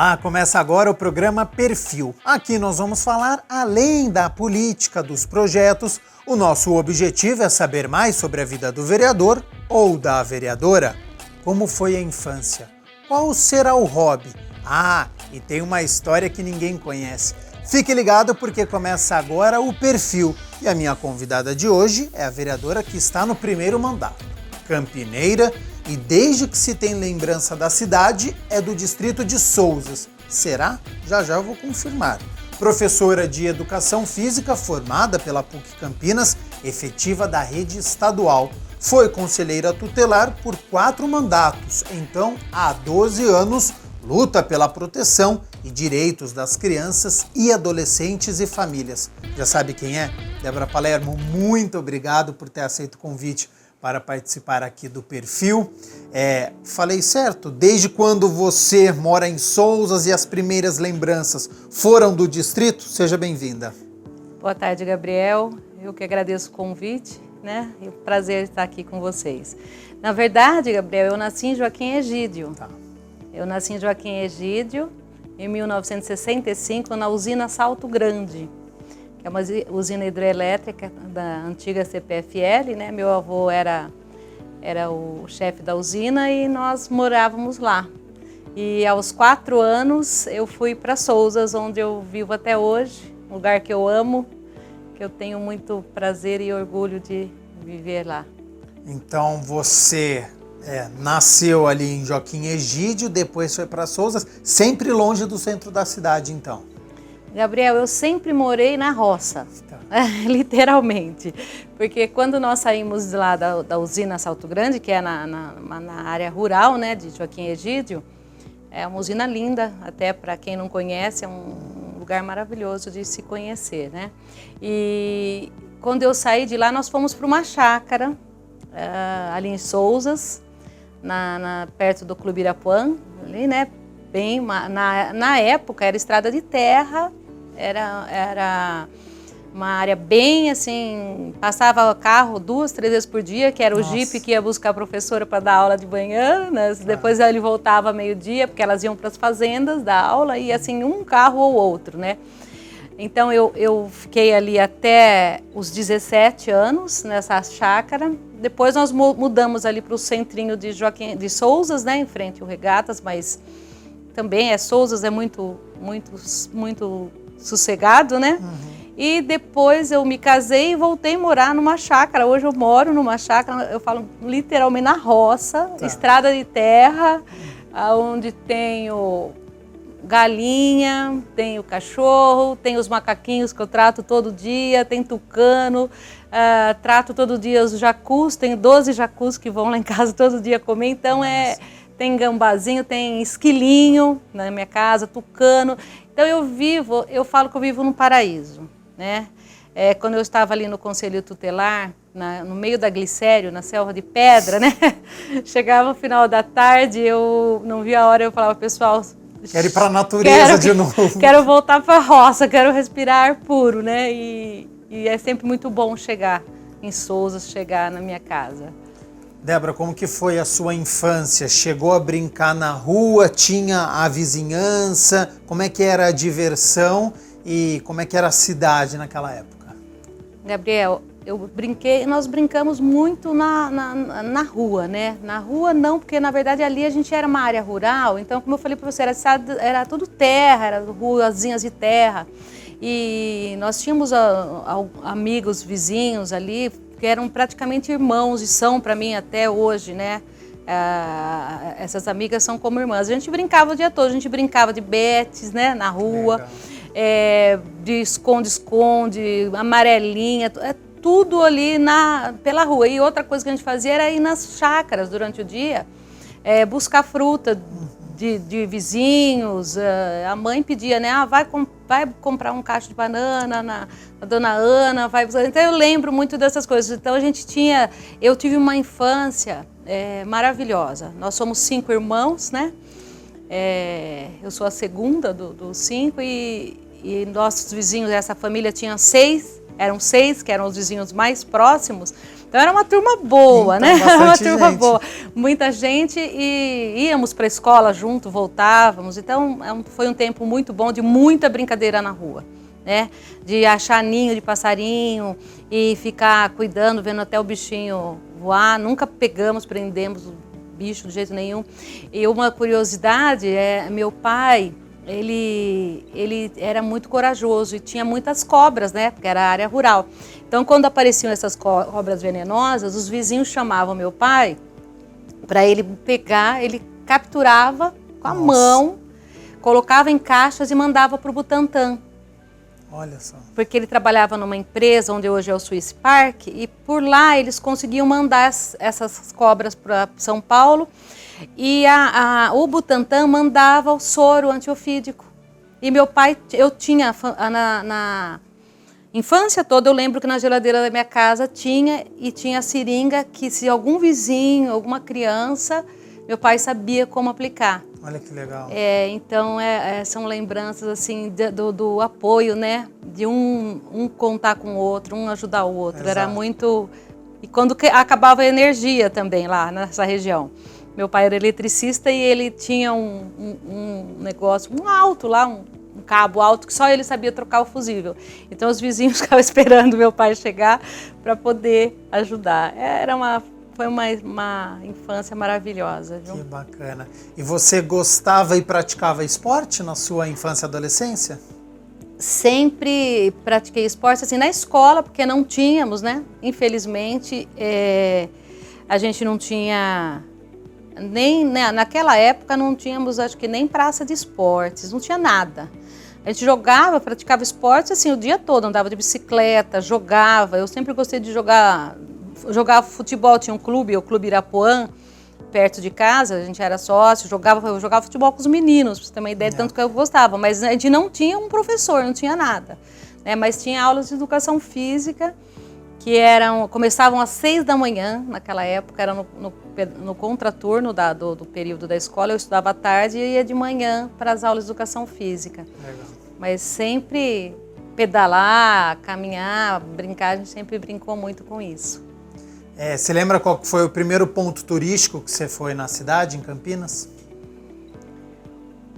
Olá, começa agora o programa Perfil. Aqui nós vamos falar além da política, dos projetos. O nosso objetivo é saber mais sobre a vida do vereador ou da vereadora. Como foi a infância? Qual será o hobby? E tem uma história que ninguém conhece. Fique ligado porque começa agora o Perfil. E a minha convidada de hoje é a vereadora que está no primeiro mandato, campineira, e desde que se tem lembrança da cidade, é do distrito de Souzas. Será? Já eu vou confirmar. Professora de Educação Física, formada pela PUC Campinas, efetiva da rede estadual. Foi conselheira tutelar por 4 mandatos, então há 12 anos, luta pela proteção e direitos das crianças e adolescentes e famílias. Já sabe quem é? Débora Palermo, muito obrigado por ter aceito o convite para participar aqui do Perfil. Falei certo? Desde quando você mora em Souzas e as primeiras lembranças foram do distrito? Seja bem-vinda. Boa tarde, Gabriel. Eu que agradeço o convite, né? E o prazer estar aqui com vocês. Na verdade, Gabriel, eu nasci em Joaquim Egídio. Tá. Eu nasci em Joaquim Egídio em 1965 na usina Salto Grande, que é uma usina hidrelétrica da antiga CPFL, né? Meu avô era o chefe da usina e nós morávamos lá. E aos 4 anos eu fui para Souzas, onde eu vivo até hoje, um lugar que eu amo, que eu tenho muito prazer e orgulho de viver lá. Então você nasceu ali em Joaquim Egídio, depois foi para Souzas, sempre longe do centro da cidade, então. Gabriel, eu sempre morei na roça, literalmente, porque quando nós saímos de lá da usina Salto Grande, que é na área rural, né, de Joaquim Egídio, é uma usina linda, até para quem não conhece, é um lugar maravilhoso de se conhecer, né? E quando eu saí de lá, nós fomos para uma chácara, ali em Souzas, perto do Clube Irapuã, ali, né? Bem, na época era estrada de terra, era uma área bem assim, passava carro 2, 3 vezes por dia, que era o Jeep que ia buscar a professora para dar aula de manhã, né? Depois ele voltava meio-dia, porque elas iam para as fazendas dar aula, e assim, um carro ou outro, né? Então eu fiquei ali até os 17 anos nessa chácara. Depois nós mudamos ali para o centrinho de Souzas, né? Em frente ao Regatas, mas também Souzas é muito sossegado, né? Uhum. E depois eu me casei e voltei a morar numa chácara. Hoje eu moro numa chácara, eu falo literalmente na roça, estrada de terra, onde tenho galinha, tenho cachorro, tenho os macaquinhos que eu trato todo dia, tem tucano, trato todo dia os jacus, tenho 12 jacus que vão lá em casa todo dia comer, então tem gambazinho, tem esquilinho na minha casa, tucano. Então eu falo que eu vivo num paraíso, né? Quando eu estava ali no Conselho Tutelar, no meio da Glicério, na Selva de Pedra, né? Chegava no final da tarde, eu não via a hora, eu falava, pessoal, quero ir para a natureza de novo. Quero voltar para a roça, quero respirar ar puro, né? E é sempre muito bom chegar em Souzas, chegar na minha casa. Débora, como que foi a sua infância? Chegou a brincar na rua? Tinha a vizinhança? Como é que era a diversão e como é que era a cidade naquela época? Gabriel, nós brincamos muito na rua, né? Na rua não, porque na verdade ali a gente era uma área rural, então como eu falei para você, era tudo terra, era ruazinhas de terra. E nós tínhamos amigos, vizinhos ali, que eram praticamente irmãos e são para mim até hoje, né? Essas amigas são como irmãs. A gente brincava o dia todo, a gente brincava de betes, né? Na rua, de esconde-esconde, amarelinha, tudo ali pela rua. E outra coisa que a gente fazia era ir nas chácaras durante o dia, buscar fruta de vizinhos. A mãe pedia, né? Vai comprar um cacho de banana na Dona Ana, vai. Então eu lembro muito dessas coisas. Então eu tive uma infância maravilhosa. Nós somos 5 irmãos, né? Eu sou a segunda dos 5 e nossos vizinhos, essa família tinha 6, eram 6, que eram os vizinhos mais próximos. Então era uma turma boa, então, né? Era uma turma gente. boa. Muita gente e íamos para a escola junto, voltávamos. Então foi um tempo muito bom, de muita brincadeira na rua, né? De achar ninho de passarinho e ficar cuidando, vendo até o bichinho voar. Nunca pegamos, prendemos o bicho de jeito nenhum. E uma curiosidade meu pai, ele era muito corajoso e tinha muitas cobras, né? Porque era área rural. Então, quando apareciam essas cobras venenosas, os vizinhos chamavam meu pai para ele pegar, ele capturava com a mão, colocava em caixas e mandava para o Butantã. Olha só. Porque ele trabalhava numa empresa onde hoje é o Swiss Park e por lá eles conseguiam mandar essas cobras para São Paulo e o Butantã mandava o soro antiofídico. E meu pai, eu tinha na infância toda, eu lembro que na geladeira da minha casa tinha a seringa que se algum vizinho, alguma criança, meu pai sabia como aplicar. Olha que legal. Então, são lembranças assim do apoio, né? De um contar com o outro, um ajudar o outro. Exato. Era muito... E quando acabava a energia também lá nessa região. Meu pai era eletricista e ele tinha um negócio, um alto lá, um cabo alto, que só ele sabia trocar o fusível. Então, os vizinhos ficavam esperando meu pai chegar para poder ajudar. Foi uma infância maravilhosa, viu? Que bacana. E você gostava e praticava esporte na sua infância e adolescência? Sempre pratiquei esporte, assim, na escola, porque não tínhamos, né? Infelizmente, a gente não tinha... Nem, né, naquela época não tínhamos, acho que nem praça de esportes, não tinha nada. A gente praticava esporte assim o dia todo, andava de bicicleta, jogava. Eu sempre gostei de jogar futebol, tinha um clube, o Clube Irapuã, perto de casa, a gente era sócio, eu jogava futebol com os meninos, pra você ter uma ideia de tanto que eu gostava, mas a gente não tinha um professor, não tinha nada, né? Mas tinha aulas de educação física, que começavam às 6 da manhã, naquela época, era no contraturno do período da escola, eu estudava à tarde e ia de manhã para as aulas de educação física. Legal. Mas sempre pedalar, caminhar, brincar, a gente sempre brincou muito com isso. Você lembra qual foi o primeiro ponto turístico que você foi na cidade, em Campinas?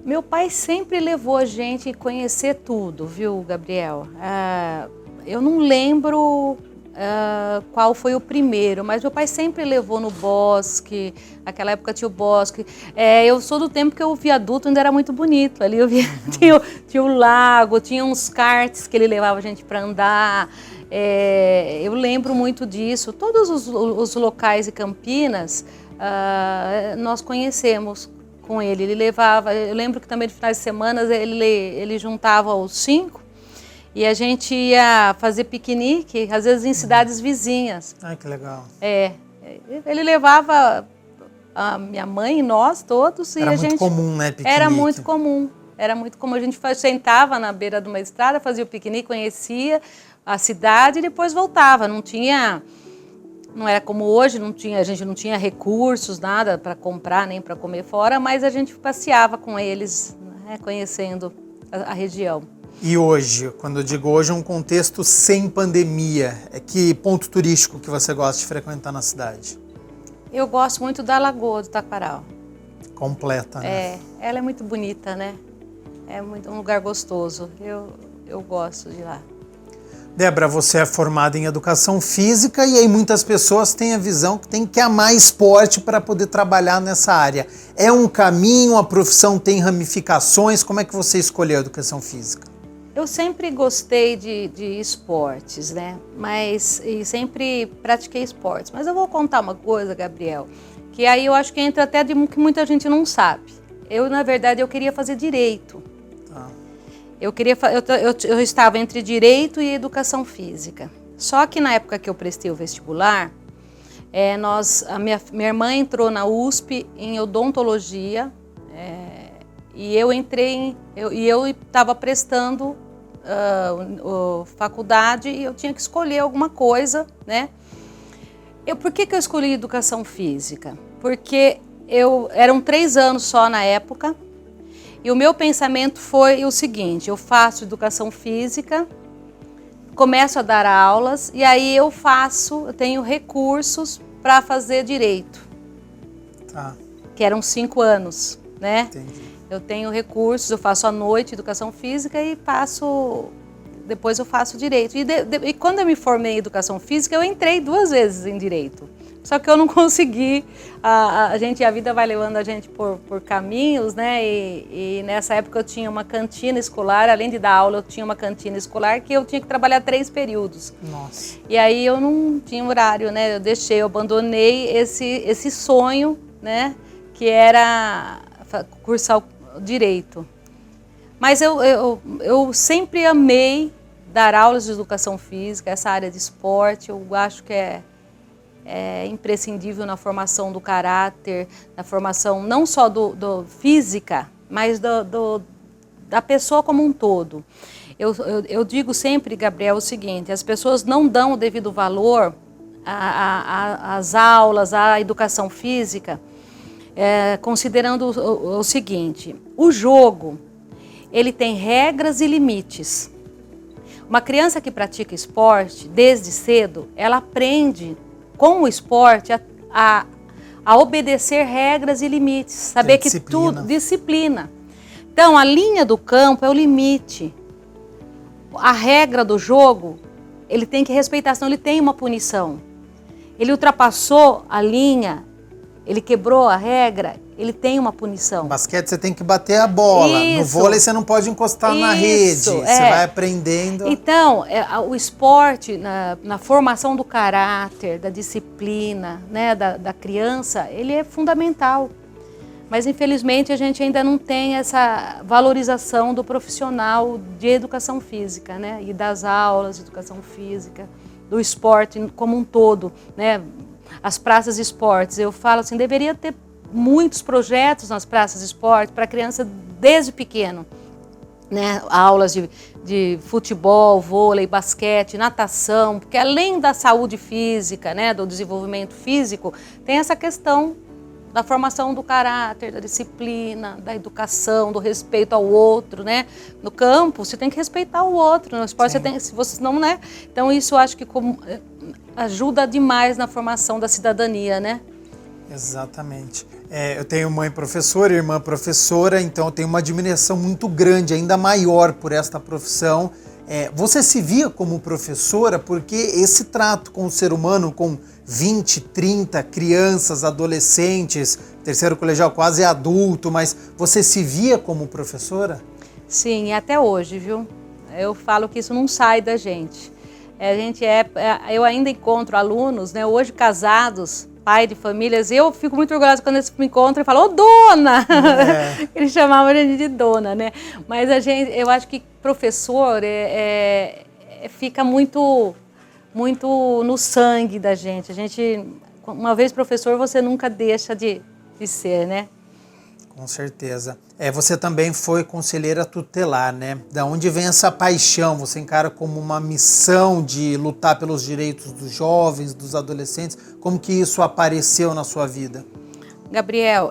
Meu pai sempre levou a gente a conhecer tudo, viu, Gabriel? Eu não lembro qual foi o primeiro, mas meu pai sempre levou no bosque, naquela época tinha o bosque. Eu sou do tempo que o viaduto ainda era muito bonito, ali eu via, tinha o lago, tinha uns karts que ele levava a gente para andar. Eu lembro muito disso. Todos os locais de Campinas nós conhecemos com ele. Ele levava, eu lembro que também de finais de semana ele juntava os 5 e a gente ia fazer piquenique, às vezes em cidades vizinhas. Ai, que legal. Ele levava a minha mãe e nós todos. Era muito comum, né, piquenique? Era muito comum. Era muito comum. A gente sentava na beira de uma estrada, fazia o piquenique, conhecia a cidade e depois voltava. Não era como hoje, a gente não tinha recursos, nada para comprar, nem para comer fora, mas a gente passeava com eles, né, conhecendo a região. E hoje, quando eu digo hoje, um contexto sem pandemia, que ponto turístico que você gosta de frequentar na cidade? Eu gosto muito da Lagoa do Taquaral. Completa, né? Ela é muito bonita, né? É um lugar gostoso. Eu gosto de lá. Débora, você é formada em educação física e aí muitas pessoas têm a visão que tem que amar esporte para poder trabalhar nessa área. É um caminho, a profissão tem ramificações, como é que você escolheu a educação física? Eu sempre gostei de esportes, né? E sempre pratiquei esportes. Mas eu vou contar uma coisa, Gabriel, que aí eu acho que entra até de que muita gente não sabe. Na verdade, eu queria fazer direito. Tá. Eu estava entre direito e educação física. Só que na época que eu prestei o vestibular, minha irmã entrou na USP em odontologia, e eu estava prestando faculdade e eu tinha que escolher alguma coisa, né? Por que eu escolhi educação física? Porque eram 3 anos só na época e o meu pensamento foi o seguinte: eu faço educação física, começo a dar aulas e aí eu tenho recursos para fazer direito. Tá. Que eram 5 anos, né? Entendi. Eu tenho recursos, eu faço à noite educação física e depois eu faço direito. E quando eu me formei em educação física, eu entrei 2 vezes em direito. Só que eu não consegui, a vida vai levando a gente por caminhos, né? E nessa época eu tinha uma cantina escolar, além de dar aula, eu tinha uma cantina escolar que eu tinha que trabalhar 3 períodos. Nossa. E aí eu não tinha horário, né? Eu abandonei esse sonho, né? Que era cursar o direito. Mas eu sempre amei dar aulas de educação física, essa área de esporte, eu acho que é imprescindível na formação do caráter, na formação não só do física, mas da pessoa como um todo. Eu digo sempre, Gabriel, o seguinte, as pessoas não dão o devido valor às aulas, à educação física, considerando o seguinte, o jogo, ele tem regras e limites. Uma criança que pratica esporte, desde cedo, ela aprende com o esporte a obedecer regras e limites, saber que tudo, disciplina. Então, a linha do campo é o limite. A regra do jogo, ele tem que respeitar, senão ele tem uma punição. Ele ultrapassou a linha, ele quebrou a regra, ele tem uma punição. No basquete você tem que bater a bola, no vôlei você não pode encostar na rede, você vai aprendendo. Então, o esporte, na formação do caráter, da disciplina, né, da criança, ele é fundamental. Mas infelizmente a gente ainda não tem essa valorização do profissional de educação física, né, e das aulas de educação física, do esporte como um todo, né, as praças de esportes. Eu falo assim, deveria ter muitos projetos nas praças de esporte para criança desde pequeno, né? Aulas de futebol, vôlei, basquete, natação, porque além da saúde física, né, do desenvolvimento físico, tem essa questão da formação do caráter, da disciplina, da educação, do respeito ao outro, né? No campo, você tem que respeitar o outro, no esporte, se você não, né? Então isso eu acho que ajuda demais na formação da cidadania, né? Exatamente. Eu tenho mãe professora, irmã professora, então eu tenho uma admiração muito grande, ainda maior por esta profissão. Você se via como professora porque esse trato com o ser humano, com 20, 30 crianças, adolescentes, terceiro colegial quase adulto, mas você se via como professora? Sim, até hoje, viu? Eu falo que isso não sai da gente. Eu ainda encontro alunos, né, hoje casados, pai de famílias, eu fico muito orgulhosa quando eles me encontram e falam, ô dona! Eles chamavam a gente de dona, né? Mas eu acho que professor fica muito no sangue da gente. Uma vez professor, você nunca deixa de ser, né? Com certeza. Você também foi conselheira tutelar, né? Da onde vem essa paixão? Você encara como uma missão de lutar pelos direitos dos jovens, dos adolescentes? Como que isso apareceu na sua vida? Gabriel,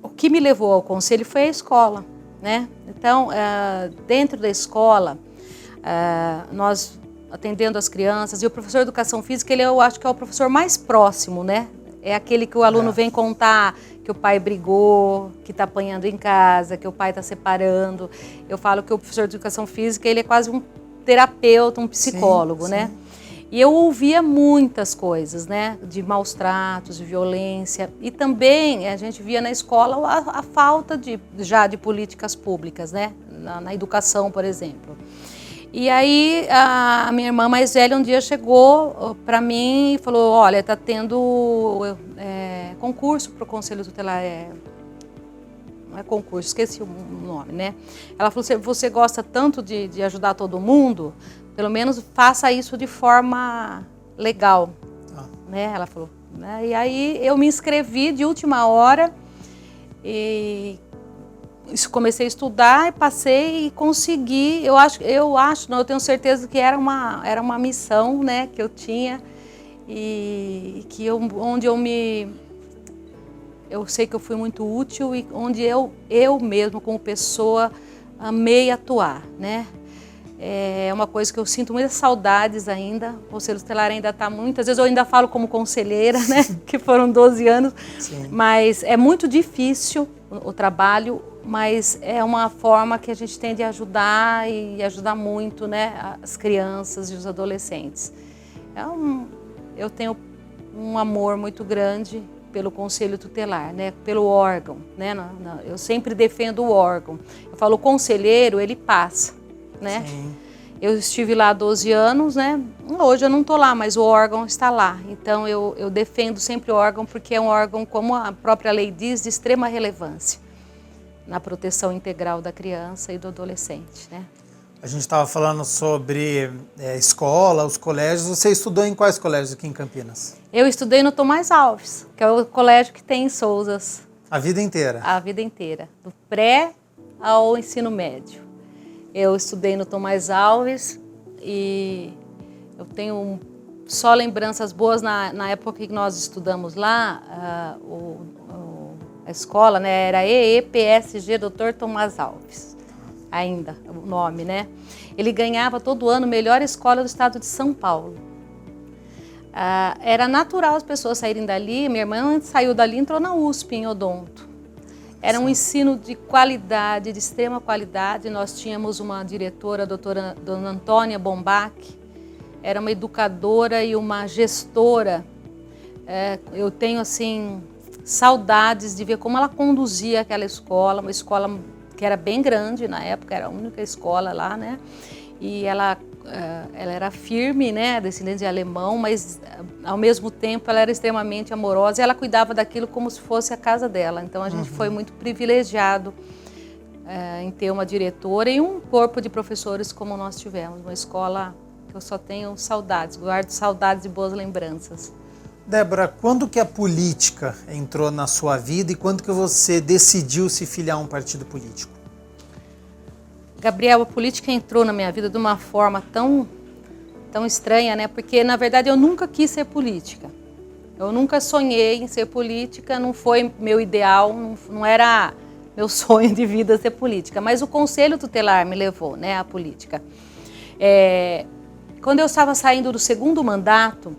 o que me levou ao conselho foi a escola, né? Então, dentro da escola, nós atendendo as crianças, e o professor de educação física, eu acho que é o professor mais próximo, né? É aquele que o aluno vem contar que o pai brigou, que está apanhando em casa, que o pai está separando. Eu falo que o professor de educação física, ele é quase um terapeuta, um psicólogo, né? E eu ouvia muitas coisas, né? De maus tratos, de violência. E também a gente via na escola a falta de políticas públicas, né? Na educação, por exemplo. E aí a minha irmã mais velha um dia chegou para mim e falou, olha, está tendo concurso para o Conselho Tutelar, não é concurso, esqueci o nome, né? Ela falou, você gosta tanto de ajudar todo mundo, pelo menos faça isso de forma legal, né? Ela falou, né? E aí eu me inscrevi de última hora e comecei a estudar e passei e consegui. Eu tenho certeza que era uma missão, né, que eu tinha e que eu sei que eu fui muito útil e onde eu mesmo como pessoa amei atuar, né? É uma coisa que eu sinto muitas saudades ainda. O Conselho Tutelar ainda está muitas vezes eu ainda falo como conselheira, né? Que foram 12 anos. Sim. Mas é muito difícil o trabalho, mas é uma forma que a gente tem de ajudar e ajudar muito, né? As crianças e os adolescentes. Eu tenho um amor muito grande pelo Conselho Tutelar, né? Pelo órgão, né? Eu sempre defendo o órgão. Eu falo, o conselheiro, ele passa, né? Sim. Eu estive lá há 12 anos, né? Hoje eu não estou lá, mas o órgão está lá. Então eu defendo sempre o órgão porque é um órgão, como a própria lei diz, de extrema relevância na proteção integral da criança e do adolescente, né? A gente estava falando sobre escola, os colégios. Você estudou em quais colégios aqui em Campinas? Eu estudei no Tomás Alves, que é o colégio que tem em Sousas. A vida inteira? A vida inteira, do pré ao ensino médio. Eu estudei no Tomás Alves e eu tenho só lembranças boas na época que nós estudamos lá. A escola, né, era EEPSG Dr. Tomás Alves, ainda o nome, né? Ele ganhava todo ano a melhor escola do estado de São Paulo. Era natural as pessoas saírem dali. Minha irmã saiu dali e entrou na USP em odonto. Era um ensino de qualidade, de extrema qualidade. Nós tínhamos uma diretora, a doutora Dona Antônia Bombach, era uma educadora e uma gestora. Eu tenho, assim, saudades de ver como ela conduzia aquela escola, uma escola que era bem grande na época, era a única escola lá, né? E ela era firme, né, descendente de alemão, mas ao mesmo tempo ela era extremamente amorosa e ela cuidava daquilo como se fosse a casa dela. Então a gente foi muito privilegiado em ter uma diretora e um corpo de professores como nós tivemos. Uma escola que eu só tenho saudades, guardo saudades e boas lembranças. Débora, quando que a política entrou na sua vida e quando que você decidiu se filiar a um partido político? Gabriel, a política entrou na minha vida de uma forma tão estranha, né? Porque, na verdade, eu nunca quis ser política. Eu nunca sonhei em ser política, não foi meu ideal, não era meu sonho de vida ser política. Mas o Conselho Tutelar me levou, né, à política. Quando eu estava saindo do segundo mandato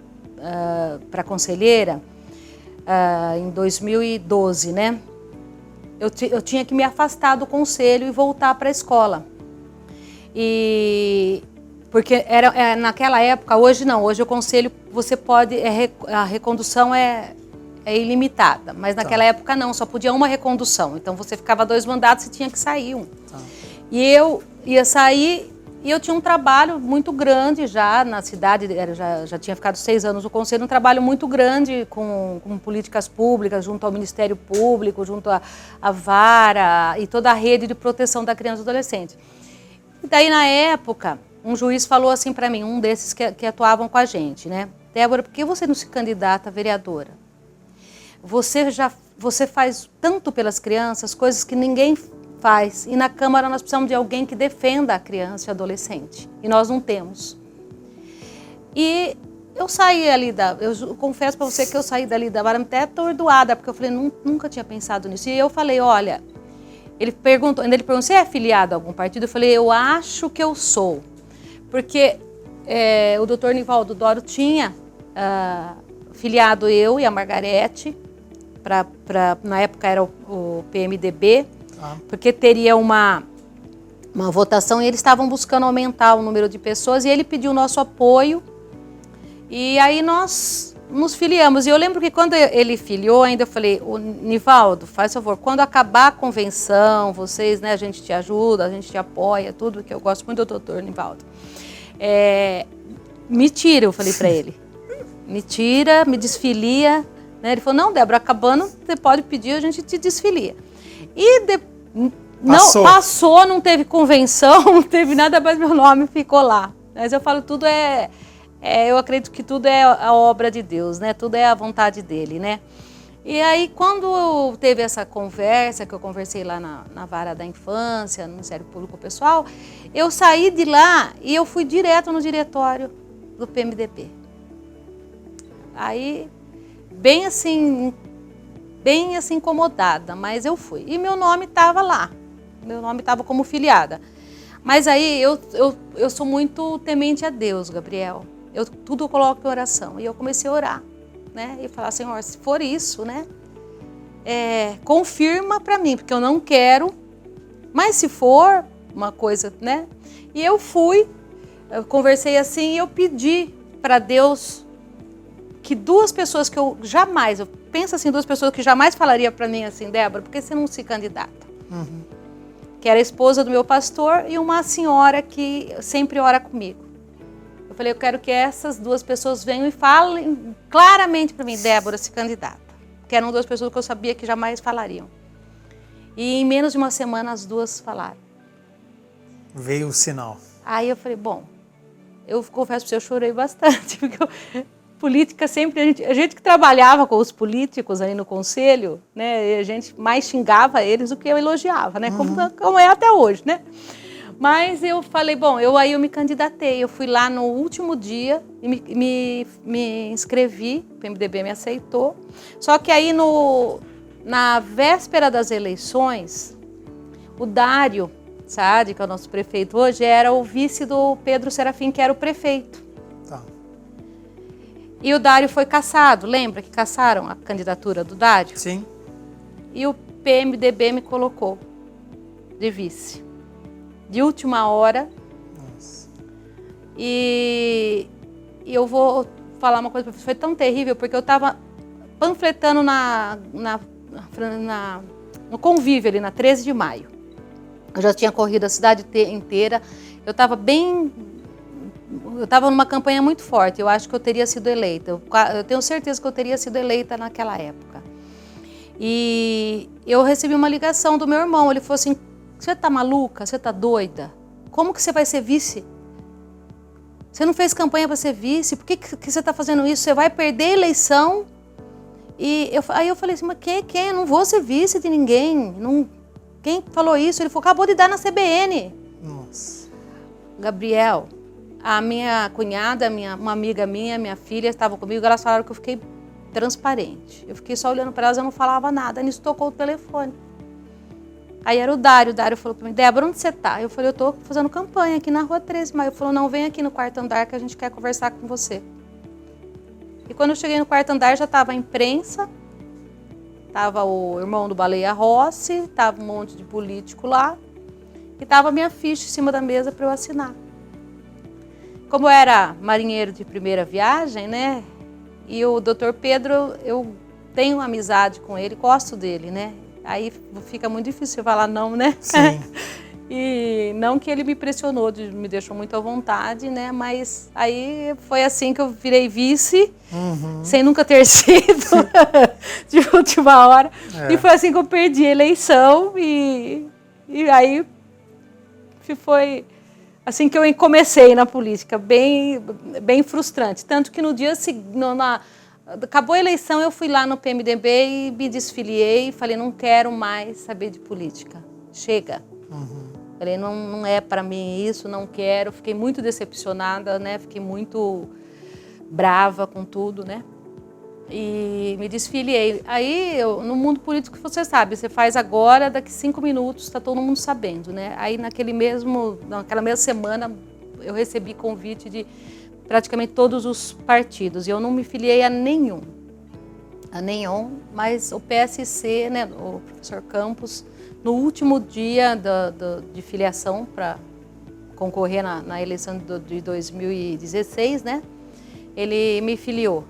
para conselheira, em 2012, né? Eu tinha que me afastar do conselho e voltar para a escola. Porque naquela época, hoje não, hoje o conselho você pode, a recondução é ilimitada, mas naquela época não, só podia uma recondução. Então você ficava 2 mandatos e tinha que sair um. E eu ia sair e eu tinha um trabalho muito grande já na cidade, já tinha ficado 6 anos no conselho, um trabalho muito grande com políticas públicas, junto ao Ministério Público, junto à Vara e toda a rede de proteção da criança e do adolescente. E daí, na época, um juiz falou assim para mim, um desses que atuavam com a gente, né? Débora, por que você não se candidata a vereadora? Você faz tanto pelas crianças, coisas que ninguém faz. E na Câmara nós precisamos de alguém que defenda a criança e o adolescente. E nós não temos. E eu saí ali eu confesso para você que eu saí dali da Vara até atordoada, porque eu falei, nunca tinha pensado nisso. E eu falei, olha, ele perguntou, você é afiliado a algum partido? Eu falei, eu acho que eu sou. Porque o doutor Nivaldo Doro tinha filiado eu e a Margarete, na época era o PMDB, porque teria uma votação e eles estavam buscando aumentar o número de pessoas e ele pediu o nosso apoio e aí nós nos filiamos. E eu lembro que quando ele filiou ainda eu falei, Nivaldo, faz favor, quando acabar a convenção, vocês, né, a gente te ajuda, a gente te apoia, tudo, que eu gosto muito do doutor Nivaldo. Me tira, eu falei para ele, me tira, me desfilia, né? Ele falou, não, Débora, acabando, você pode pedir, a gente te desfilia. E passou, não teve convenção, não teve nada, mas meu nome ficou lá. Mas eu falo, tudo eu acredito que tudo é a obra de Deus, né? Tudo é a vontade dele, né? E aí, quando teve essa conversa, que eu conversei lá na Vara da Infância, no Ministério Público Pessoal, eu saí de lá e eu fui direto no diretório do PMDB. Aí, bem assim incomodada, mas eu fui. E meu nome estava lá, meu nome estava como filiada. Mas aí eu sou muito temente a Deus, Gabriel. Tudo eu coloco em oração. E eu comecei a orar, né? E falar, Senhor, se for isso, né? Confirma para mim, porque eu não quero. Mas se for uma coisa, né? E eu conversei assim e eu pedi para Deus que duas pessoas que eu penso assim, duas pessoas que jamais falaria para mim assim, Débora, por que você não se candidata? Uhum. Que era a esposa do meu pastor e uma senhora que sempre ora comigo. Eu falei, eu quero que essas duas pessoas venham e falem claramente para mim, Débora, se candidata. Que eram duas pessoas que eu sabia que jamais falariam. E em menos de uma semana as duas falaram. Veio o sinal. Aí eu falei, bom, eu confesso para você, eu chorei bastante, porque política sempre, a gente que trabalhava com os políticos aí no conselho, né, a gente mais xingava eles do que eu elogiava, né, como é até hoje, né. Mas eu falei, bom, aí eu me candidatei, eu fui lá no último dia e me inscrevi, o PMDB me aceitou, só que aí na véspera das eleições, o Dário Saad, que é o nosso prefeito hoje, era o vice do Pedro Serafim, que era o prefeito. Tá. E o Dário foi cassado, lembra que cassaram a candidatura do Dário? Sim. E o PMDB me colocou de vice. De última hora. Nossa. E eu vou falar uma coisa para você, foi tão terrível, porque eu estava panfletando no convívio ali, na 13 de maio. Eu já tinha corrido a cidade inteira, eu estava numa campanha muito forte, eu acho que eu teria sido eleita, eu tenho certeza que eu teria sido eleita naquela época. E eu recebi uma ligação do meu irmão, ele falou assim, você tá maluca, você tá doida? Como que você vai ser vice? Você não fez campanha para ser vice, por que você está fazendo isso? Você vai perder a eleição? E aí eu falei assim, mas quem? Eu não vou ser vice de ninguém, quem falou isso? Ele falou, acabou de dar na CBN. Nossa. Gabriel, a minha cunhada, uma amiga minha filha estavam comigo, elas falaram que eu fiquei transparente. Eu fiquei só olhando para elas, eu não falava nada. Nisso tocou o telefone. Aí era o Dário falou para mim, Débora, onde você está? Eu falei, eu estou fazendo campanha aqui na Rua 13 de Maio. Ele falou, não, vem aqui no quarto andar que a gente quer conversar com você. E quando eu cheguei no quarto andar já estava a imprensa, estava o irmão do Baleia Rossi, estava um monte de político lá e estava a minha ficha em cima da mesa para eu assinar. Como eu era marinheiro de primeira viagem, né? E o doutor Pedro, eu tenho amizade com ele, gosto dele, né? Aí fica muito difícil falar não, né? Sim. E não que ele me pressionou, me deixou muito à vontade, né? Mas aí foi assim que eu virei vice, sem nunca ter sido de última hora. E foi assim que eu perdi a eleição e aí foi assim que eu comecei na política, bem frustrante. Tanto que no dia seguinte, acabou a eleição, eu fui lá no PMDB e me desfiliei e falei, não quero mais saber de política, chega. Falei, não é para mim isso, não quero. Fiquei muito decepcionada, né? Fiquei muito brava com tudo, né? E me desfiliei. Aí, no mundo político, você sabe, você faz agora, daqui 5 minutos, está todo mundo sabendo, né? Aí, naquela mesma semana, eu recebi convite de praticamente todos os partidos. E eu não me filiei a nenhum, mas o PSC, né, o professor Campos, no último dia de filiação para concorrer na eleição de 2016, né, ele me filiou.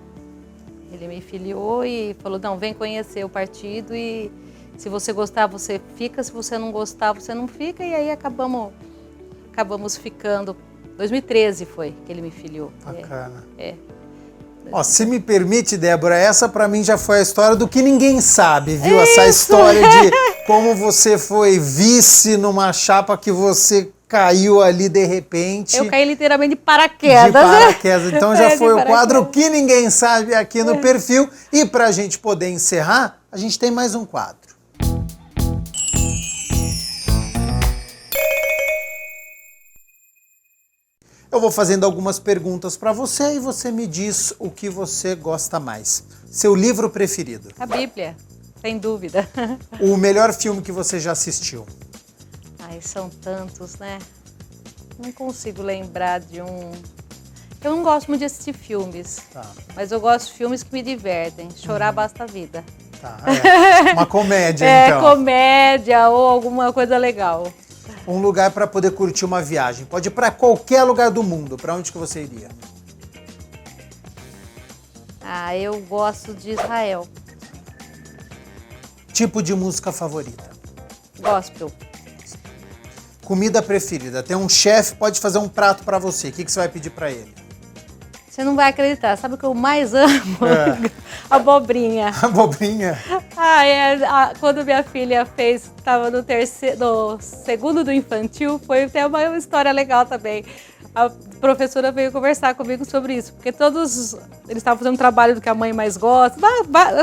Ele me filiou e falou, não, vem conhecer o partido e se você gostar, você fica, se você não gostar, você não fica. E aí acabamos ficando. 2013 foi que ele me filiou. Bacana. Ó, se me permite, Débora, essa pra mim já foi a história do que ninguém sabe, viu? Isso. Essa história de como você foi vice numa chapa que você caiu ali de repente. Eu caí literalmente de paraquedas. De paraquedas. Então já foi o quadro paraquedas. que ninguém sabe aqui no perfil. E pra gente poder encerrar, a gente tem mais um quadro. Eu vou fazendo algumas perguntas para você e você me diz o que você gosta mais. Seu livro preferido? A Bíblia, sem dúvida. O melhor filme que você já assistiu? Ai, são tantos, né? Não consigo lembrar de um... Eu não gosto muito de assistir filmes, Tá. mas eu gosto de filmes que me divertem. Chorar basta a vida. Tá, uma comédia, então. Comédia ou alguma coisa legal. Um lugar para poder curtir uma viagem. Pode ir para qualquer lugar do mundo. Para onde que você iria? Eu gosto de Israel. Tipo de música favorita? Gospel. Comida preferida. Tem um chefe, pode fazer um prato para você. O que você vai pedir para ele? Você não vai acreditar. Sabe o que eu mais amo? Abobrinha. Abobrinha? Quando minha filha estava no segundo do infantil, foi até uma história legal também. A professora veio conversar comigo sobre isso, porque eles estavam fazendo um trabalho do que a mãe mais gosta,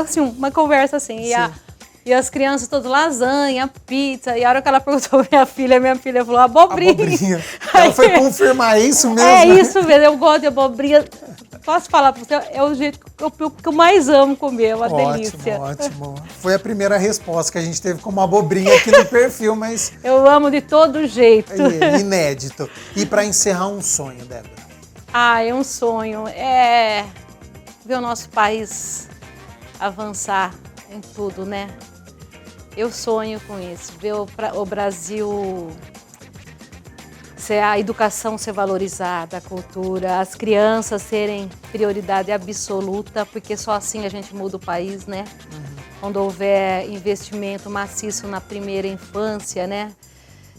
assim, uma conversa assim. E as crianças todas, lasanha, pizza. E a hora que ela perguntou pra minha filha falou abobrinha. Ela foi confirmar, é isso mesmo? É isso mesmo, eu gosto de abobrinha. Posso falar pra você, é o jeito que eu mais amo comer, é uma delícia. Ótimo. Foi a primeira resposta que a gente teve como abobrinha aqui no perfil, mas... Eu amo de todo jeito. É inédito. E para encerrar, um sonho, Débora? É um sonho. É ver o nosso país avançar em tudo, né? Eu sonho com isso, ver o Brasil, a educação ser valorizada, a cultura, as crianças serem prioridade absoluta, porque só assim a gente muda o país, né? Quando houver investimento maciço na primeira infância, né?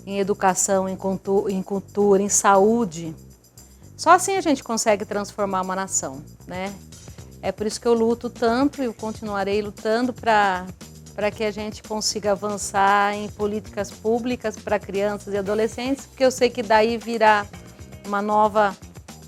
Em educação, em cultura, em saúde, só assim a gente consegue transformar uma nação, né? É por isso que eu luto tanto e eu continuarei lutando para que a gente consiga avançar em políticas públicas para crianças e adolescentes, porque eu sei que daí virá uma nova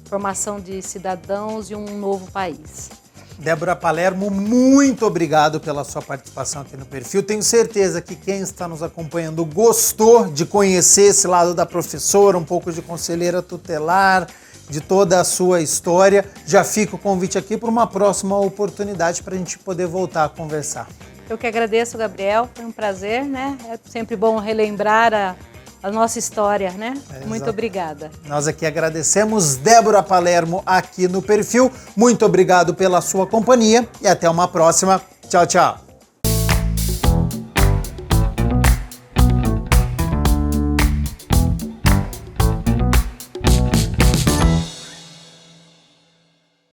formação de cidadãos e um novo país. Débora Palermo, muito obrigado pela sua participação aqui no perfil. Tenho certeza que quem está nos acompanhando gostou de conhecer esse lado da professora, um pouco de conselheira tutelar, de toda a sua história. Já fica o convite aqui para uma próxima oportunidade para a gente poder voltar a conversar. Eu que agradeço, Gabriel, foi um prazer, né? É sempre bom relembrar a nossa história, né? Muito obrigada. Nós aqui agradecemos Débora Palermo aqui no perfil. Muito obrigado pela sua companhia e até uma próxima. Tchau, tchau.